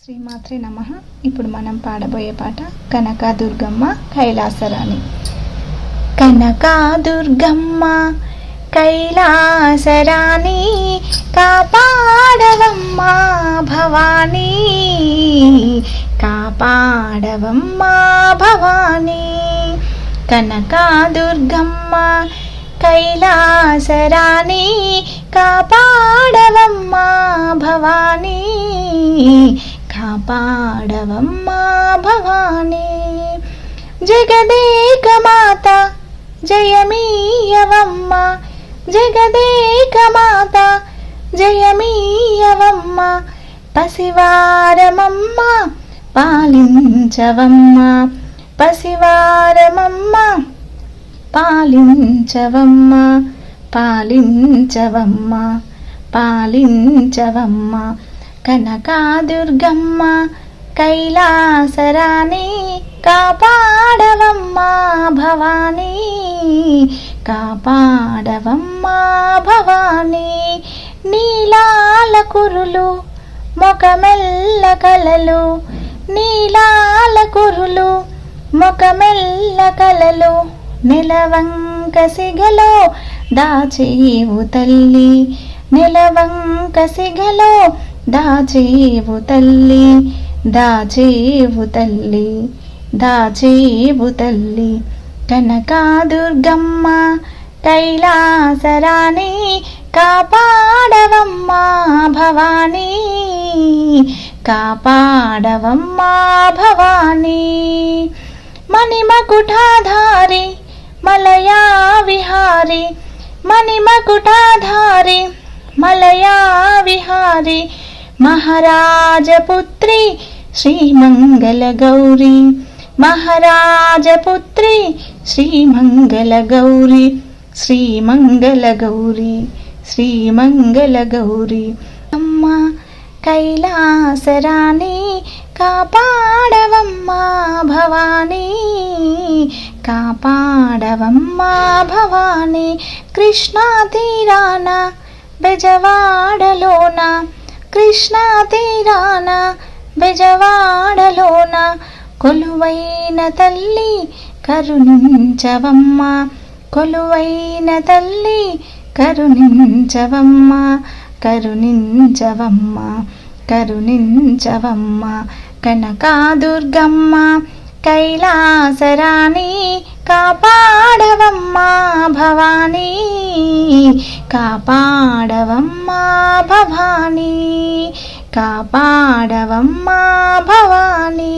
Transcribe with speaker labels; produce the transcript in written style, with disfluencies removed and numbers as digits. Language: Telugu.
Speaker 1: శ్రీమాత్రే నమః. ఇప్పుడు మనం పాడబోయే పాట కనకదుర్గమ్మ కైలాసరాణి. కనకదుర్గమ్మ కైలాసరాణి కాపాడవమ్మ భవానీ, కాపాడవమ్మ భవానీ. కనకదుర్గమ్మ కైలాసరాణి కాపాడవమ్మ భవానీ, కాపాడవమ్మ భవానీ. జగదేక మాత జయమీయవమ్మ, జగదేక మాత జయమీయవమ్మ. పసివారమమ్మ పాలించవమ్మ, పసివారమమ్మ పాలించవమ్మ, పాలించవమ్మ, పాలించవమ్మ. కనకదుర్గమ్మ కైలాసరాణి కాపాడవమ్మ భవానీ, కాపాడవమ్మ భవానీ. నీలాల కురులు మొకమెల్ల కలలు, నీలాల కురులు మొకమెల్ల కలలు. నెలవంక సిగలో దాచేవు తల్లి, నెలవంక సిగలో దాచేవు తల్లి, దాచేవు తల్లి, దాచేవు తల్లి. కనకదుర్గమ్మ కైలాసరాణి కాపాడవమ్మ భవానీ, కాపాడవమ్మ భవానీ. మణిమకుటాధారి మలయా విహారి, మణిమకుటాధారి మలయా విహారి. మహారాజపుత్రి శ్రీమంగళ గౌరీ, మహారాజపుత్రి శ్రీమంగళ గౌరీ, శ్రీమంగళ గౌరీ, శ్రీమంగళ గౌరీ. అమ్మ కైలాసరాణి కాపాడవమ్మ భవానీ, కాపాడవమ్మ భవానీ. కృష్ణా తీరాన బెజవాడలోన, కృష్ణా తీరాన బెజవాడలోన కొలువైన తల్లి కరుణించవమ్మ, కొలువైన తల్లి కరుణించవమ్మ, కరుణించవమ్మ, కరుణించవమ్మ. కనకదుర్గమ్మ కైలాసరాణి కాపాడవమ్మ భవానీ, కాపాడవమ్మ భవానీ, కాపాడవమ్మ భవానీ.